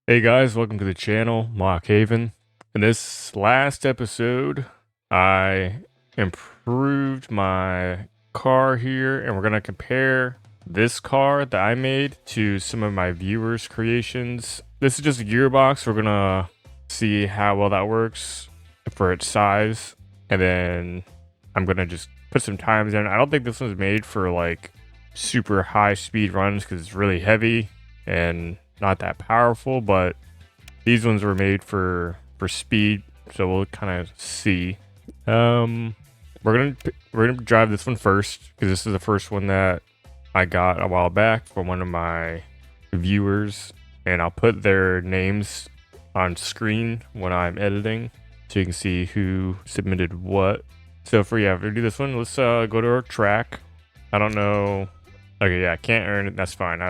Hey guys, welcome to the channel, MachHaven. In this last episode, I improved my car here, and we're going to compare this car that I made to some of my viewers' creations. This is just a gearbox. We're going to see how well that works for its size, and then I'm going to just put some times in. I don't think this one's made for like super high speed runs because it's really heavy and not that powerful, but these ones were made for speed, so we'll kind of see. We're gonna drive this one first because this is the first one that I got a while back from one of my viewers, and I'll put their names on screen when I'm editing so you can see who submitted what. So for to do this one, let's go to our track. I don't know. Okay, yeah, I can't earn it. That's fine.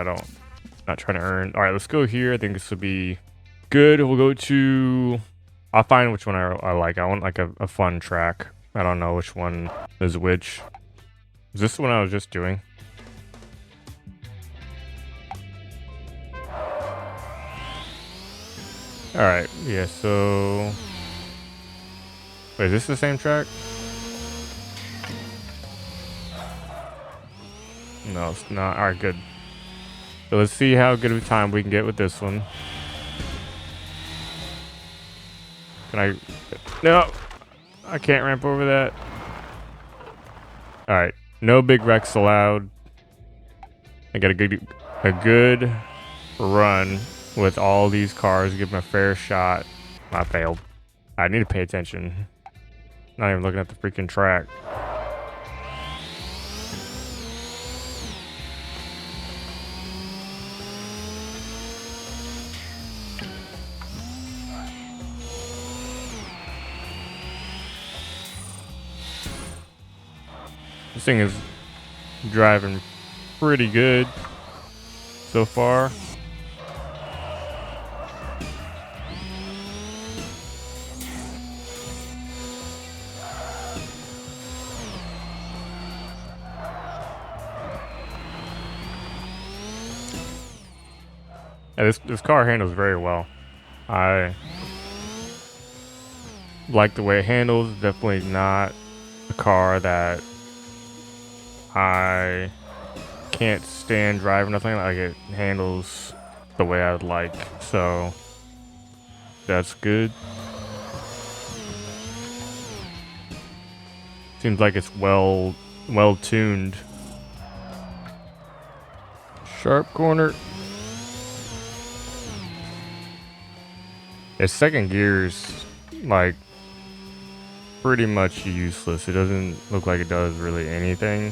Not trying to earn. All right, let's go here. I think this will be good. We'll go to. I'll find which one I like. I want like a fun track. I don't know which one is which. Is this the one I was just doing? All right. Yeah. So. Wait, is this the same track? No, it's not. All right, good. So let's see how good of a time we can get with this one. Can I? No, I can't ramp over that. All right, no big wrecks allowed. I got a good run with all these cars. Give them a fair shot. I failed. I need to pay attention. Not even looking at the freaking track. This thing is driving pretty good so far. Yeah, this car handles very well. I like the way it handles. Definitely not a car that I can't stand driving. Nothing like it handles the way I'd like. So that's good. Seems like it's well tuned. Sharp corner. Its second gear's like pretty much useless. It doesn't look like it does really anything.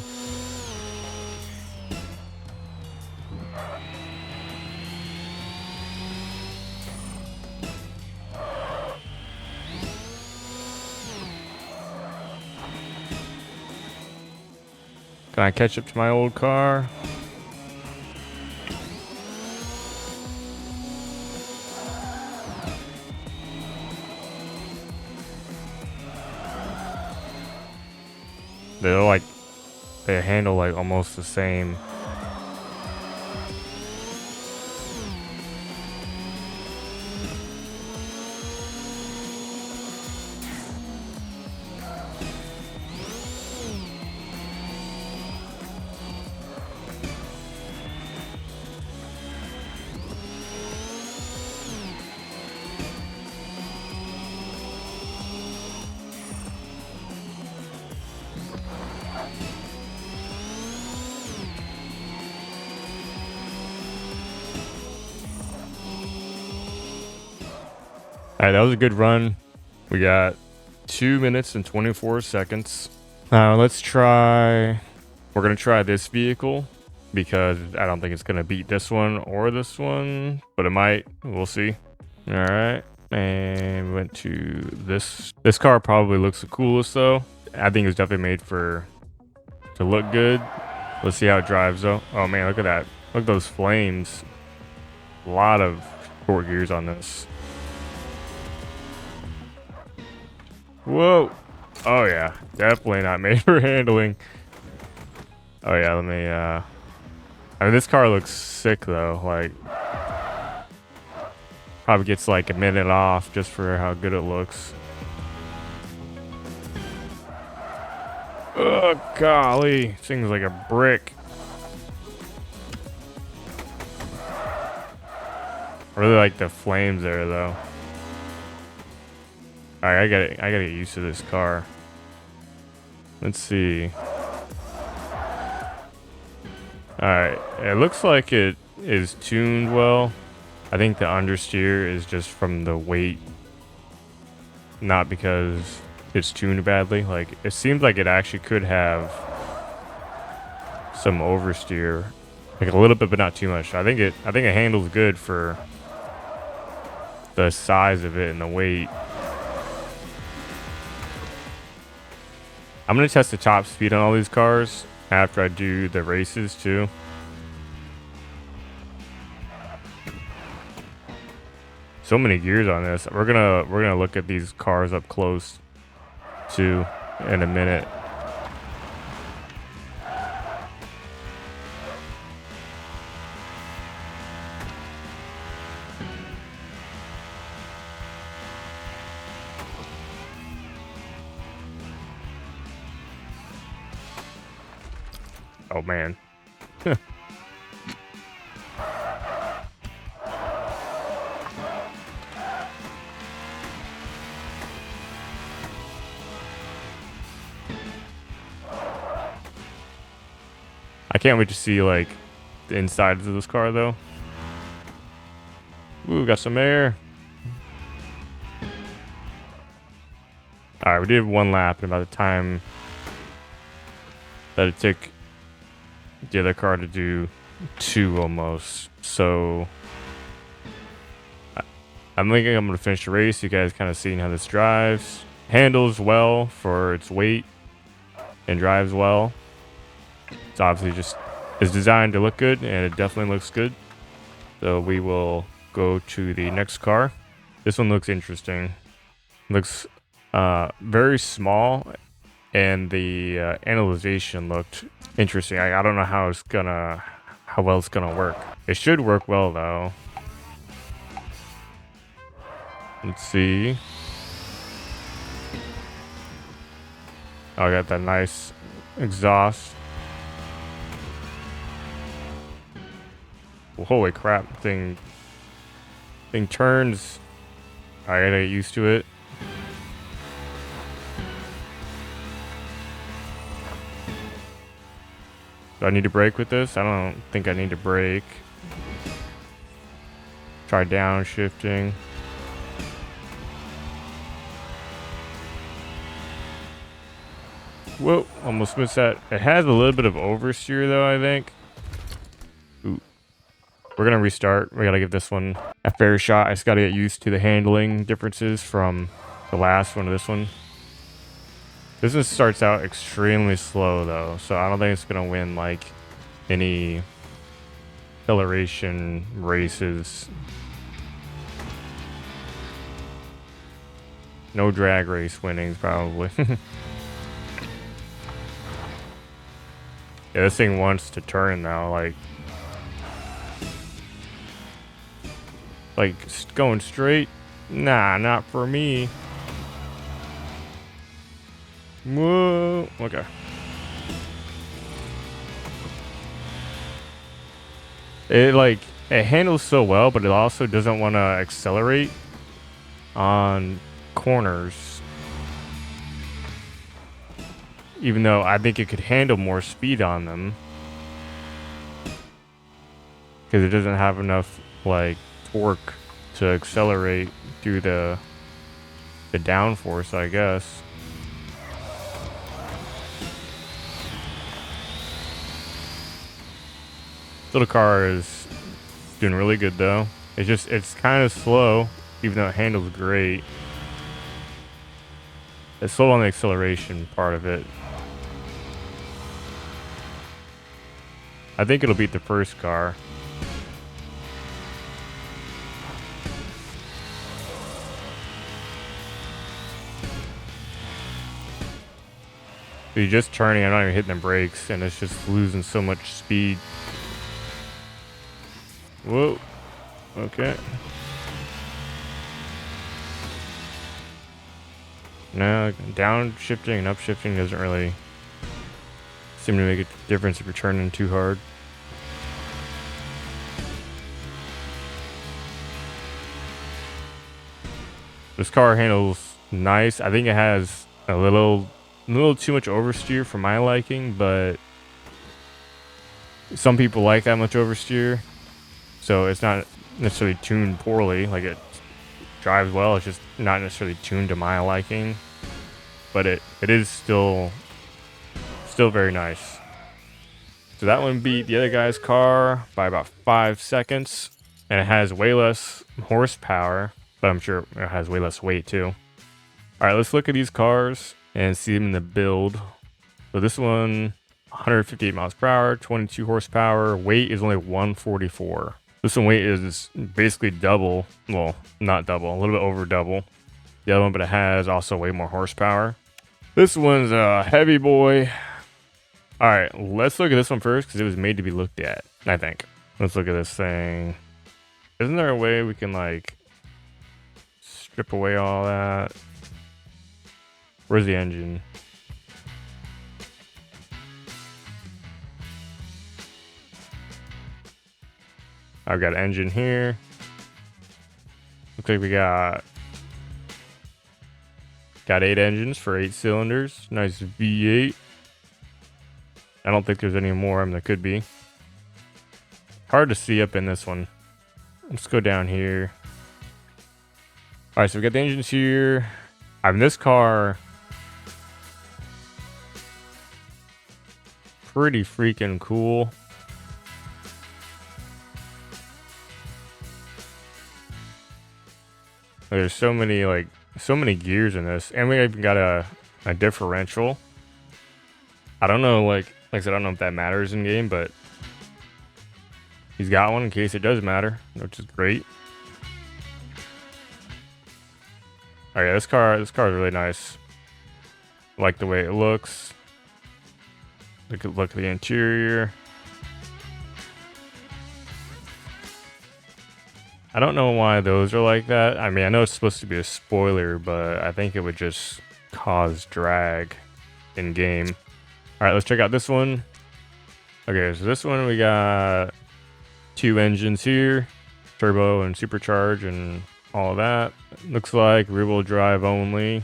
Can I catch up to my old car? They're like, they handle like almost the same. All right, that was a good run. We got 2 minutes and 24 seconds. Let's try. We're gonna try this vehicle because I don't think it's gonna beat this one or this one, but it might. We'll see. All right, and we went to this. This car probably looks the coolest though. I think it's definitely made to look good. Let's see how it drives though. Oh man, look at that. Look at those flames. A lot of short gears on this. Whoa. Oh yeah, definitely not made for handling. Oh yeah, let me I mean, this car looks sick though. Like, Probably gets like a minute off just for how good it looks. Oh, golly. This thing's like a brick. I really like the flames there, though. Alright, I gotta get used to this car. Let's see. Alright, it looks like it is tuned well. I think the understeer is just from the weight, not because it's tuned badly. Like, it seems like it actually could have some oversteer, like a little bit, but not too much. I think it handles good for the size of it and the weight. I'm gonna test the top speed on all these cars after I do the races too. So many gears on this. We're gonna look at these cars up close too in a minute. Oh man. I can't wait to see like the insides of this car though. Ooh, got some air. Alright, we did one lap and about the time that it took the other car to do two almost. So I'm thinking I'm gonna finish the race. You guys kind of seeing how this drives. Handles well for its weight and drives well. It's obviously just is designed to look good, and it definitely looks good. So we will go to the next car. This one looks interesting. Looks very small, and the analyzation looked interesting. I don't know how well it's gonna work. It should work well though. Let's see. Oh, I got that nice exhaust. Well, holy crap! Thing turns. I gotta get used to it. Do I need to brake with this? I don't think I need to brake. Try downshifting. Whoa, almost missed that. It has a little bit of oversteer though, I think. Ooh. We're gonna restart. We gotta give this one a fair shot. I just gotta get used to the handling differences from the last one to this one. This one starts out extremely slow though, so I don't think it's gonna win like any acceleration races. No drag race winnings probably. Yeah, this thing wants to turn now, like going straight. Nah, not for me. Whoa, okay. It handles so well, but it also doesn't want to accelerate on corners. Even though I think it could handle more speed on them. Because it doesn't have enough like torque to accelerate through the downforce, I guess. Little car is doing really good though. It's kind of slow, even though it handles great. It's slow on the acceleration part of it. I think it'll beat the first car. So you're just turning, I'm not even hitting the brakes, and it's just losing so much speed. Whoa. Okay. No, downshifting and upshifting doesn't really seem to make a difference if you're turning too hard. This car handles nice. I think it has a little too much oversteer for my liking, but some people like that much oversteer, so it's not necessarily tuned poorly. Like, it drives well, it's just not necessarily tuned to my liking, but it is still very nice. So that one beat the other guy's car by about 5 seconds, and it has way less horsepower, but I'm sure it has way less weight too. All right, let's look at these cars and see them in the build. So this one, 158 miles per hour, 22 horsepower, weight is only 144. This one weight is basically double, well, not double, a little bit over double the other one, but it has also way more horsepower. This one's a heavy boy. All right, let's look at this one first because it was made to be looked at, I think. Let's look at this thing. Isn't there a way we can, like, strip away all that? Where's the engine? I've got engine here. Looks like we got 8 engines for 8 cylinders. Nice V8. I don't think there's any more. I mean, there could be. Hard to see up in this one. Let's go down here. All right, so we got the engines here. I mean, this car, pretty freaking cool. There's so many gears in this, and we even got a differential. I don't know, like I said, I don't know if that matters in game, but he's got one in case it does matter, which is great. All right, this car is really nice. I like the way it looks. Look at the interior. I don't know why those are like that. I mean, I know it's supposed to be a spoiler, but I think it would just cause drag in game. All right, let's check out this one. Okay, so this one we got 2 engines here, turbo and supercharge and all of that. Looks like rear-wheel drive only. I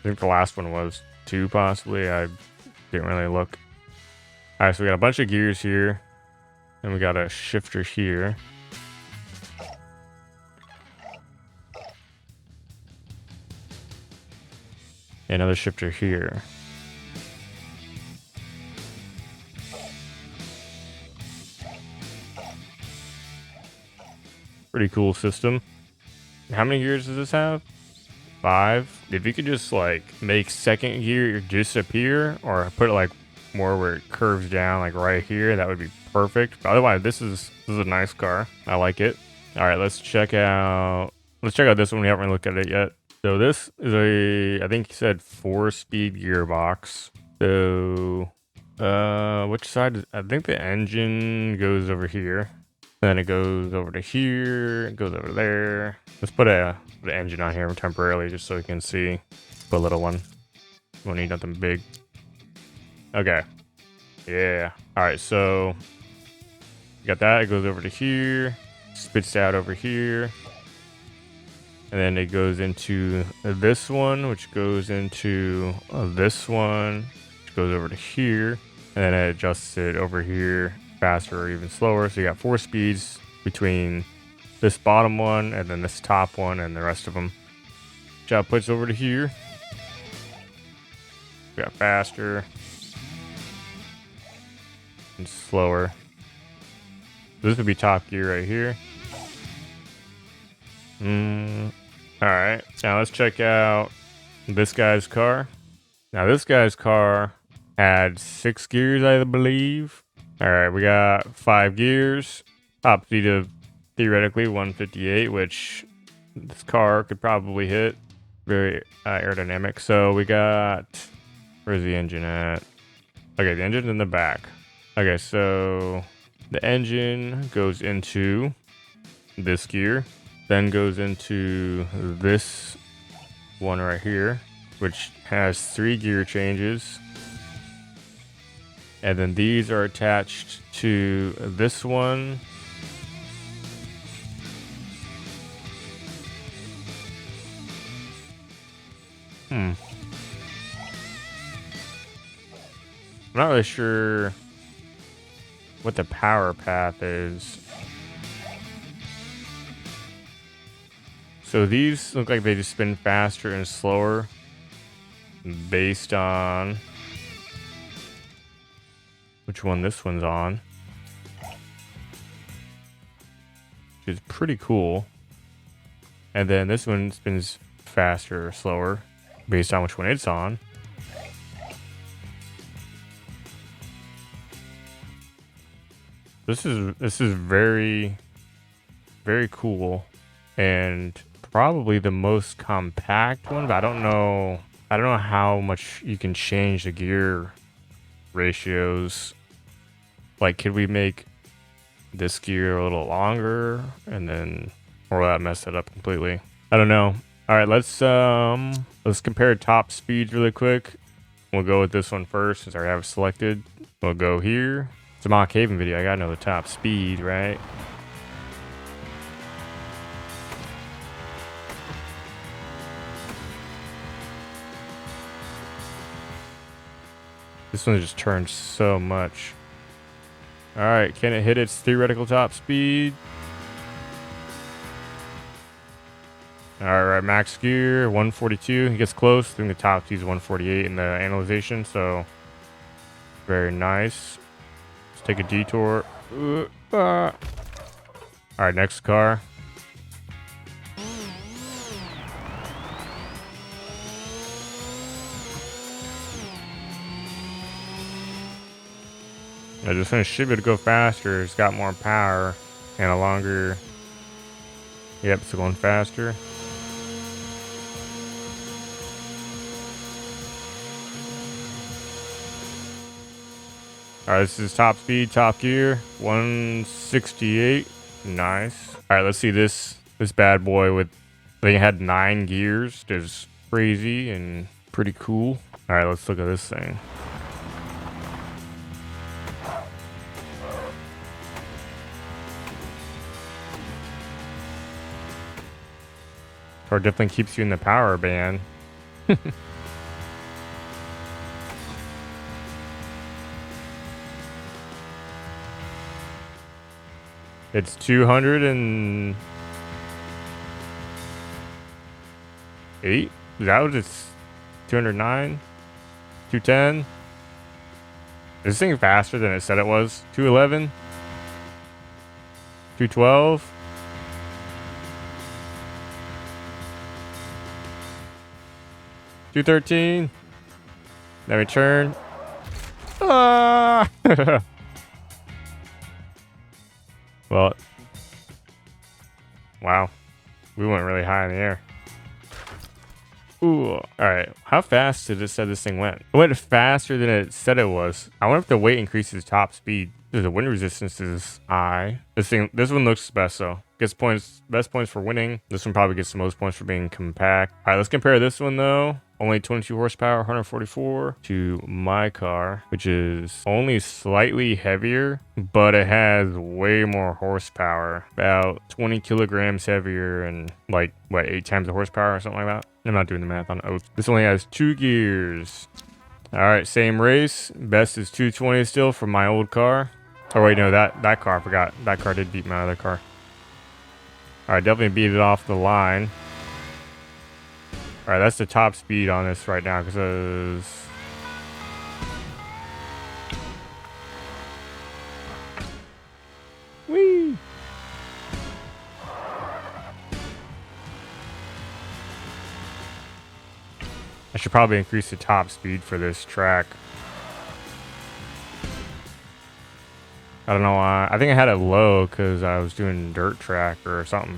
think the last one was 2 possibly. I didn't really look. All right, so we got a bunch of gears here, and we got a shifter here. Another shifter here. Pretty cool system. How many gears does this have? 5. If you could just like make second gear disappear, or put it like more where it curves down, like right here, that would be perfect. But otherwise, this is a nice car. I like it. All right, let's check out this one. We haven't really looked at it yet. So this is I think he said 4-speed gearbox. So which side I think the engine goes over here. Then it goes over to here, it goes over there. Let's put the engine on here temporarily just so you can see. Put a little one. Won't need nothing big. Okay. Yeah. Alright, so you got that, it goes over to here, spits out over here. And then it goes into this one, which goes into this one, which goes over to here. And then it adjusts it over here faster or even slower. So you got 4 speeds between this bottom one and then this top one and the rest of them. Job puts over to here. We got faster and slower. This would be top gear right here. Alright, now let's check out this guy's car. Now this guy's car had 6 gears, I believe. Alright, we got 5 gears. Top speed of theoretically 158, which this car could probably hit. Very aerodynamic. So we got, where's the engine at? Okay, the engine's in the back. Okay, so the engine goes into this gear, then goes into this one right here, which has 3 gear changes. And then these are attached to this one. I'm not really sure what the power path is. So these look like they just spin faster and slower based on which one this one's on, which is pretty cool. And then this one spins faster or slower based on which one it's on. This is very, very cool, and probably the most compact one, but I don't know how much you can change the gear ratios. Like, could we make this gear a little longer and then, or will that mess it up completely? I don't know. All right, let's compare top speeds really quick. We'll go with this one first since I already have it selected. We'll go here. It's a MachHaven video. I gotta know the top speed, right? This one just turned so much. All right, can it hit its theoretical top speed? All right, max gear 142. He gets close. I think the top speed is 148 in the analyzation, so very nice. Let's take a detour. All right, next car. Now this one should be able to go faster. It's got more power and a longer. Yep, it's going faster. All right, this is top speed, top gear, 168. Nice. All right, let's see this bad boy with, I think it had 9 gears. It's crazy and pretty cool. All right, let's look at this thing. Or definitely keeps you in the power band. It's 208. Is that what it's? 209? 210? Is this thing faster than it said it was? 211? 212? $213. Let me turn. Ah! Well, wow. We went really high in the air. Ooh, all right. How fast did it say this thing went? It went faster than it said it was. I wonder if the weight increases top speed. The wind resistance is high. This one looks best though. Gets points, best points for winning. This one probably gets the most points for being compact. All right, let's compare this one though. Only 22 horsepower, 144 to my car, which is only slightly heavier, but it has way more horsepower, about 20 kilograms heavier and like, what, 8 times the horsepower or something like that? I'm not doing the math on oath. This only has 2 gears. All right, same race. Best is 220 still from my old car. Oh wait, no, that car, I forgot. That car did beat my other car. All right, definitely beat it off the line. All right, that's the top speed on this right now because whee. I should probably increase the top speed for this track. I don't know why. I think I had it low because I was doing dirt track or something.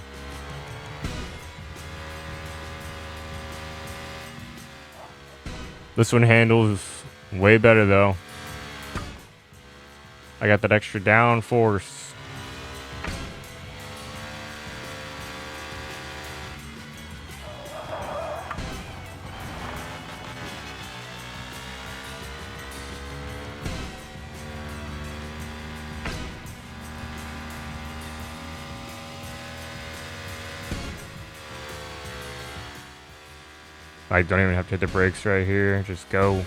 This one handles way better though. I got that extra down force. I don't even have to hit the brakes right here. Just go.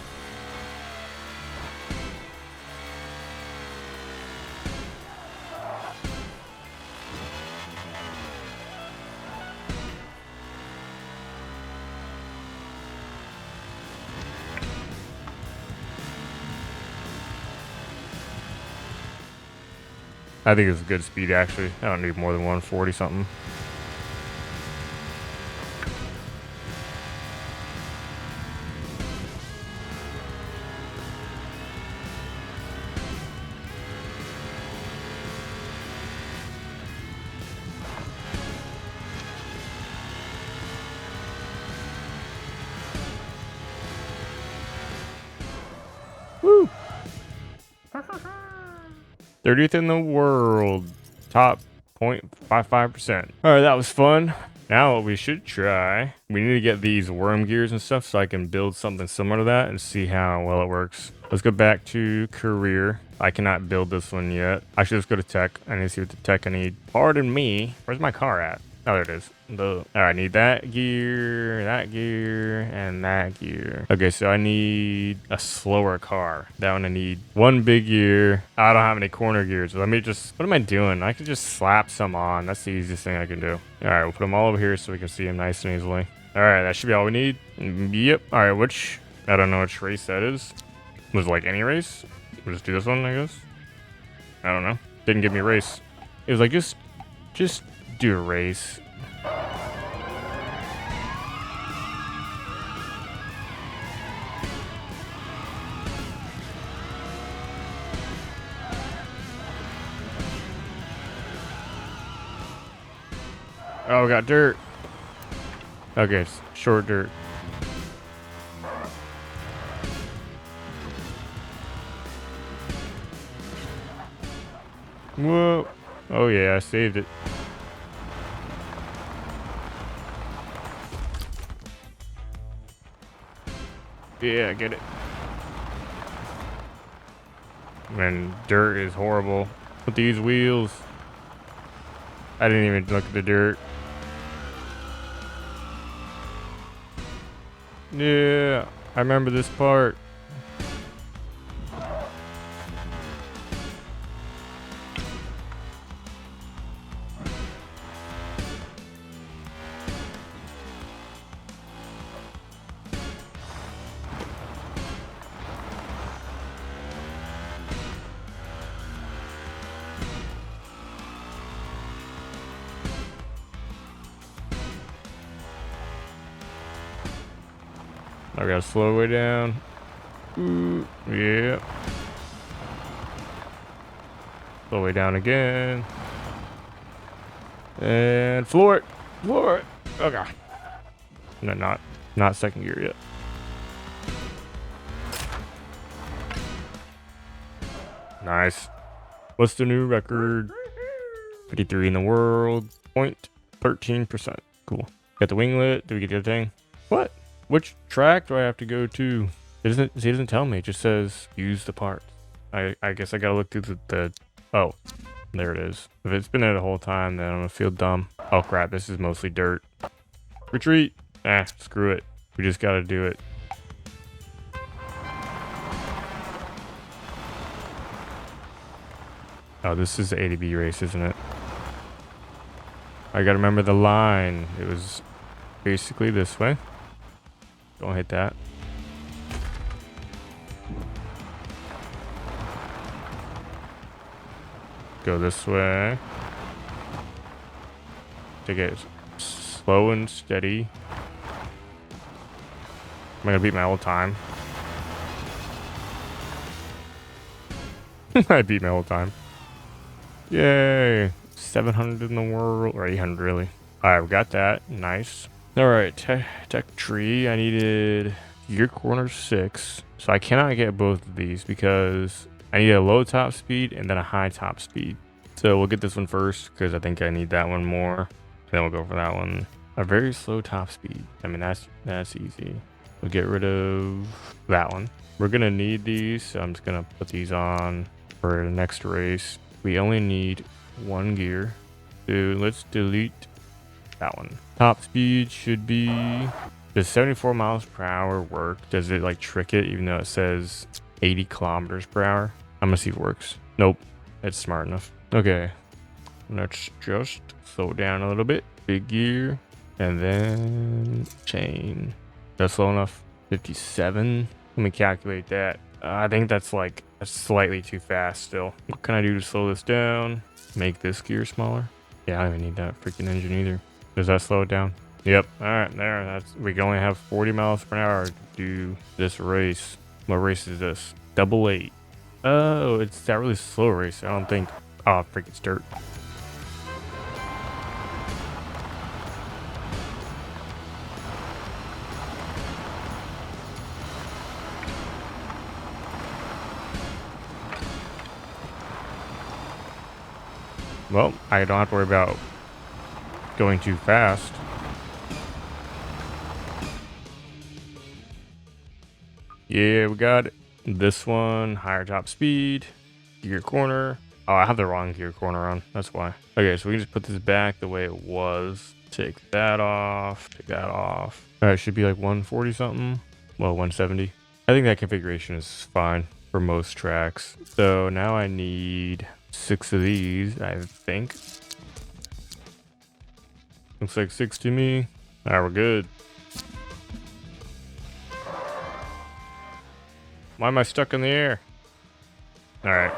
I think it's a good speed, actually. I don't need more than 140 something. Woo! 30th in the world. Top 0.55%. Alright, that was fun. Now what we should try, we need to get these worm gears and stuff so I can build something similar to that and see how well it works. Let's go back to career. I cannot build this one yet. I should just go to tech. I need to see what the tech I need. Pardon me. Where's my car at? Oh, there it is. All right, I need that gear, and that gear. Okay, so I need a slower car. That one I need one big gear. I don't have any corner gears. Let me just, what am I doing? I can just slap some on. That's the easiest thing I can do. All right, we'll put them all over here so we can see them nice and easily. All right, that should be all we need. Yep. All right, I don't know which race that is. Was it like any race? We'll just do this one, I guess. I don't know. Didn't give me a race. It was like, just do a race. Oh, we got dirt. Okay, it's short dirt. Whoa. Oh yeah, I saved it. Yeah, get it. Man, dirt is horrible with these wheels. I didn't even look at the dirt. Yeah, I remember this part. I gotta slow way down. Ooh, yeah. Slow way down again. And floor it. Floor it. Okay. No, not second gear yet. Nice. What's the new record? 53 in the world. 0.13%. Cool. Got the winglet. Do we get the other thing? What? Which track do I have to go to? He doesn't tell me. It just says use the parts. I guess I gotta look through the oh, there it is. If it's been there the whole time, then I'm gonna feel dumb. Oh crap, this is mostly dirt. Retreat. Screw it. We just gotta do it. Oh, this is the A to B race, isn't it? I gotta remember the line. It was basically this way. Don't hit that. Go this way. Take it slow and steady. Am I gonna beat my old time? I beat my old time. Yay! 700 in the world, or 800 really. Alright, we got that. Nice. Alright, tech tree. I needed gear corner 6. So I cannot get both of these because I need a low top speed and then a high top speed. So we'll get this one first because I think I need that one more. Then we'll go for that one. A very slow top speed. I mean, that's easy. We'll get rid of that one. We're gonna need these, so I'm just gonna put these on for the next race. We only need one gear. So let's delete that one. Top speed should be Does 74 miles per hour work? Does it like trick it even though it says 80 kilometers per hour? I'm gonna see if it works. Nope, it's smart enough. Okay, let's just slow down a little bit. Big gear, and then chain. That's slow enough. 57. Let me calculate that. I think that's like slightly too fast still. What can I do to slow this down? Make this gear smaller. Yeah, I don't even need that freaking engine either. Does that slow it down? Yep. All right, there. That's we can only have 40 miles per hour to do this race. What race is this? Double 8. Oh, it's that really slow race. I don't think. Oh, freaking it's dirt. Well, I don't have to worry about going too fast. Yeah, we got it. This one, higher top speed, gear corner. Oh, I have the wrong gear corner on. That's why. Okay, so we can just put this back the way it was. Take that off. Take that off. All right, should be like 140 something. Well, 170. I think that configuration is fine for most tracks. So now I need 6 of these, I think. Looks like 6 to me. All right, we're good. Why am I stuck in the air? All right.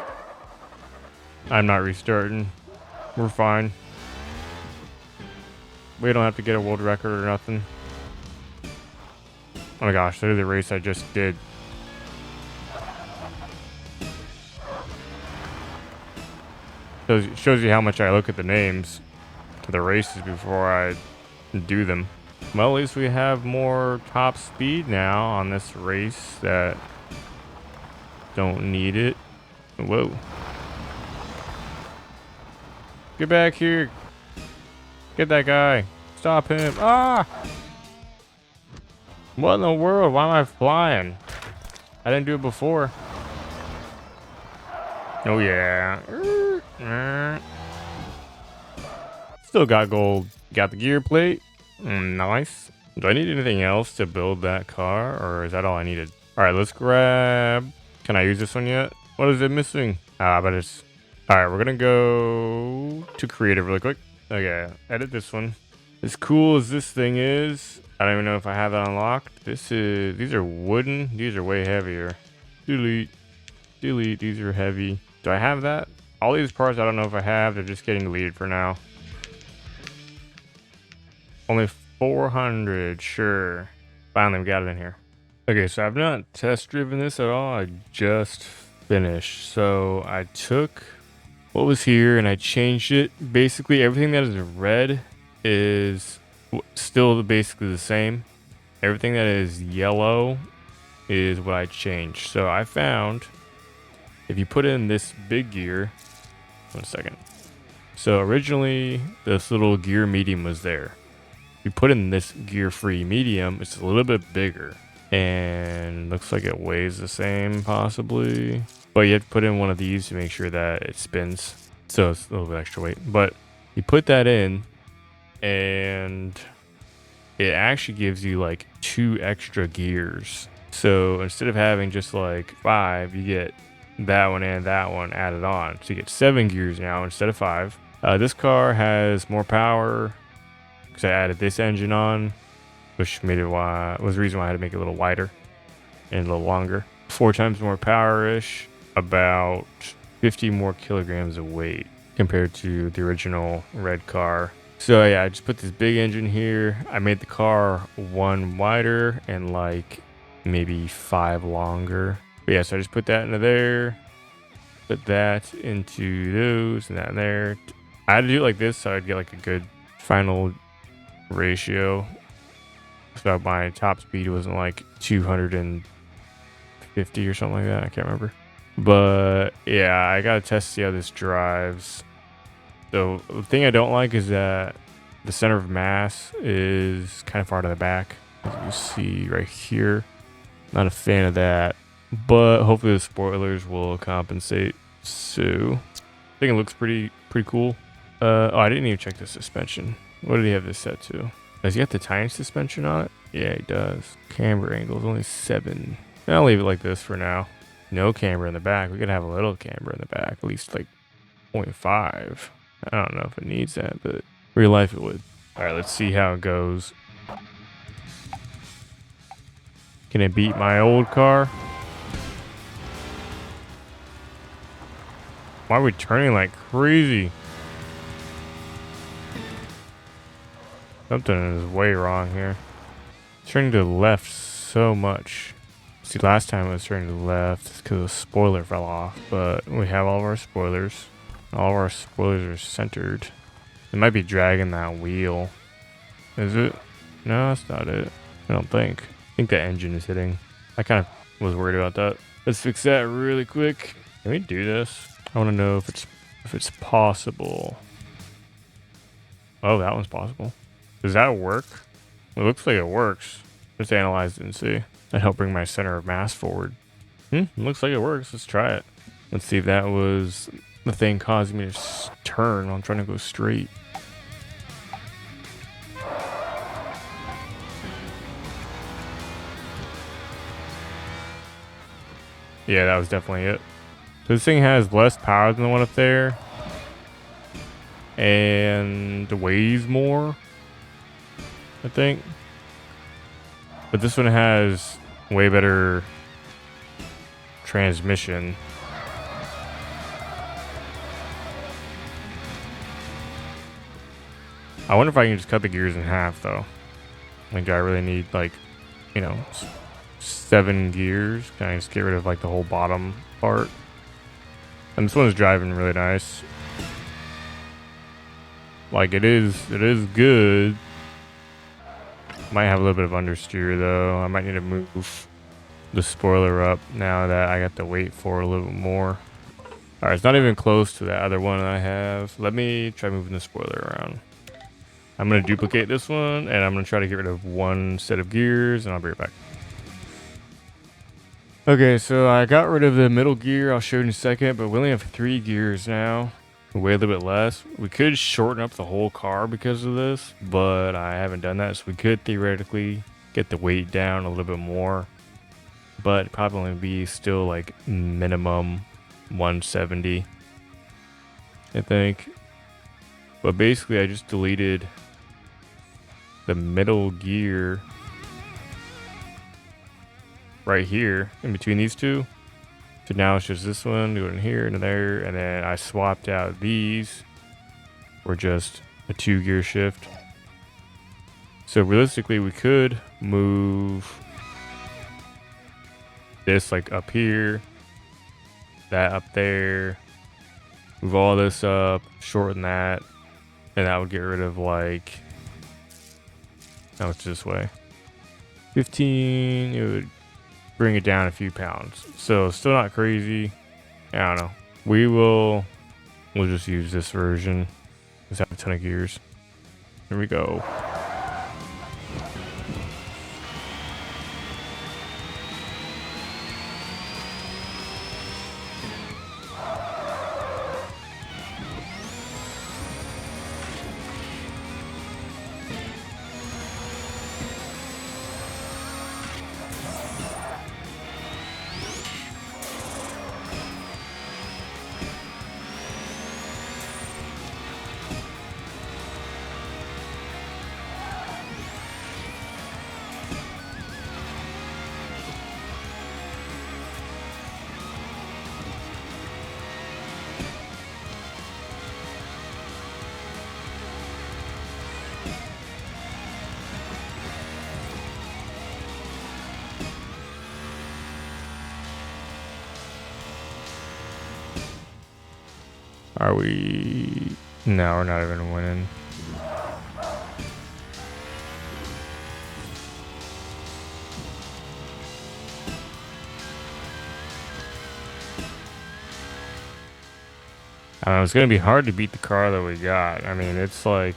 I'm not restarting. We're fine. We don't have to get a world record or nothing. Oh my gosh, look at the race I just did. Shows you how much I look at the names to the races before I do them. Well, at least we have more top speed now on this race that don't need it. Whoa. Get back here. Get that guy. Stop him. Ah! What in the world? Why am I flying? I didn't do it before. Oh, yeah. Still got gold. Got the gear plate. Nice. Do I need anything else to build that car? Or is that all I needed? All right, let's grab... Can I use this one yet? What is it missing? But it's... All right, we're going to go to creative really quick. Okay, edit this one. As cool as this thing is, I don't even know if I have that unlocked. These are wooden. These are way heavier. Delete. Delete. These are heavy. Do I have that? All these parts I don't know if I have. They're just getting deleted for now. Only 400. Sure. Finally, we got it in here. Okay, so I've not test driven this at all. I just finished. So I took what was here and I changed it. Basically, everything that is red is still basically the same. Everything that is yellow is what I changed. So I found if you put in this big gear, 1 second. So originally this little gear medium was there. If you put in this gear free medium, it's a little bit bigger. And looks like it weighs the same possibly, but you have to put in one of these to make sure that it spins, so it's a little bit extra weight. But you put that in and it actually gives you like 2 extra gears. So instead of having just like 5, you get that one and that one added on, so you get 7 gears now instead of 5. This car has more power because I added this engine on, which made it was the reason why I had to make it a little wider and a little longer. 4 times more power-ish, about 50 more kilograms of weight compared to the original red car. So yeah, I just put this big engine here. I made the car 1 wider and like maybe 5 longer. But yeah, so I just put that into there, put that into those and that in there. I had to do it like this so I'd get like a good final ratio. So my top speed wasn't like 250 or something like that. I can't remember. But yeah, I gotta test to see how this drives. So the thing I don't like is that the center of mass is kind of far to the back, as you see right here. Not a fan of that, but hopefully the spoilers will compensate. So I think it looks pretty cool. Oh, I didn't even check the suspension. What did he have this set to? Does he have the tiny suspension on it? Yeah, he does. Camber angle is only 7. I'll leave it like this for now. No camber in the back. We could have a little camber in the back, at least like 0.5. I don't know if it needs that, but real life it would. All right, let's see how it goes. Can it beat my old car? Why are we turning like crazy? Something is way wrong here. Turning to the left so much. See, last time it was turning to the left. It's because the spoiler fell off. But we have all of our spoilers. All of our spoilers are centered. It might be dragging that wheel. Is it? No, that's not it. I don't think. I think the engine is hitting. I kind of was worried about that. Let's fix that really quick. Can we do this? I want to know if it's possible. Oh, that one's possible. Does that work? It looks like it works. Let's analyze it and see. That helped bring my center of mass forward. Looks like it works. Let's try it. Let's see if that was the thing causing me to turn while I'm trying to go straight. Yeah, that was definitely it. So this thing has less power than the one up there. And weighs more, I think. But this one has way better transmission. I wonder if I can just cut the gears in half, though. Like, do I really need, like, 7 gears? Can I just get rid of, like, the whole bottom part? And this one's driving really nice. Like, it is good. Might have a little bit of understeer, though. I might need to move the spoiler up now that I got to wait for a little bit more. Alright, it's not even close to that other one I have. Let me try moving the spoiler around. I'm going to duplicate this one, and I'm going to try to get rid of one set of gears, and I'll be right back. Okay, so I got rid of the middle gear. I'll show you in a second, but we only have 3 gears now. Way a little bit less. We could shorten up the whole car because of this, but I haven't done that, so we could theoretically get the weight down a little bit more, but probably only be still like minimum 170, I think. But basically I just deleted the middle gear right here in between these two. So now it's just this one going here and there, and then I swapped out these for just a 2-gear shift. So realistically we could move this like up here, that up there, move all this up, shorten that, and that would get rid of like, no, it's this way, 15, it would bring it down a few pounds. So still not crazy. I don't know. We'll just use this version. Just have a ton of gears. Here we go. Are we? No, we're not even winning. I don't know, it's going to be hard to beat the car that we got. I mean, it's like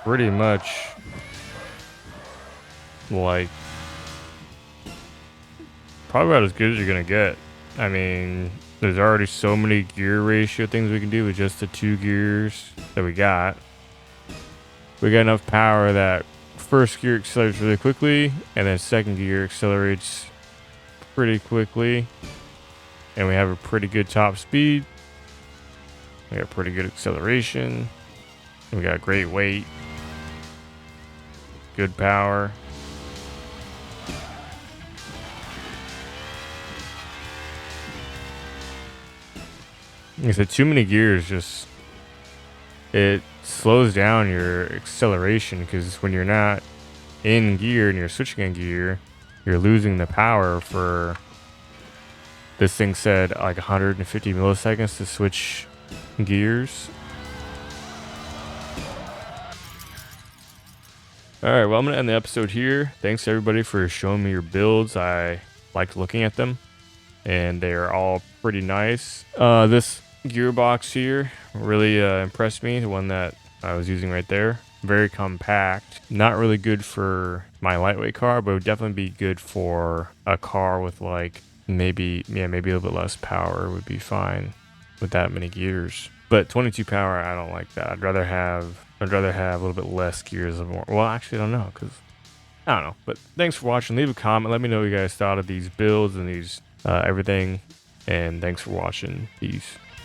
pretty much like probably about as good as you're going to get. I mean, there's already so many gear ratio things we can do with just the 2 gears that we got. We got enough power that first gear accelerates really quickly, and then second gear accelerates pretty quickly. And we have a pretty good top speed. We got pretty good acceleration. We got great weight. Good power. Like I said, too many gears just, it slows down your acceleration, because when you're not in gear and you're switching in gear, you're losing the power for, this thing said like 150 milliseconds to switch gears. Alright, well, I'm going to end the episode here. Thanks everybody for showing me your builds. I liked looking at them, and they're all pretty nice. This gearbox here really impressed me, the one that I was using right there. Very compact. Not really good for my lightweight car, but would definitely be good for a car with like maybe a little bit less power would be fine with that many gears. But 22 power, I don't like that. I'd rather have a little bit less gears and more. Well, actually, I don't know, because I don't know. But thanks for watching. Leave a comment. Let me know what you guys thought of these builds and these everything. And thanks for watching. Peace.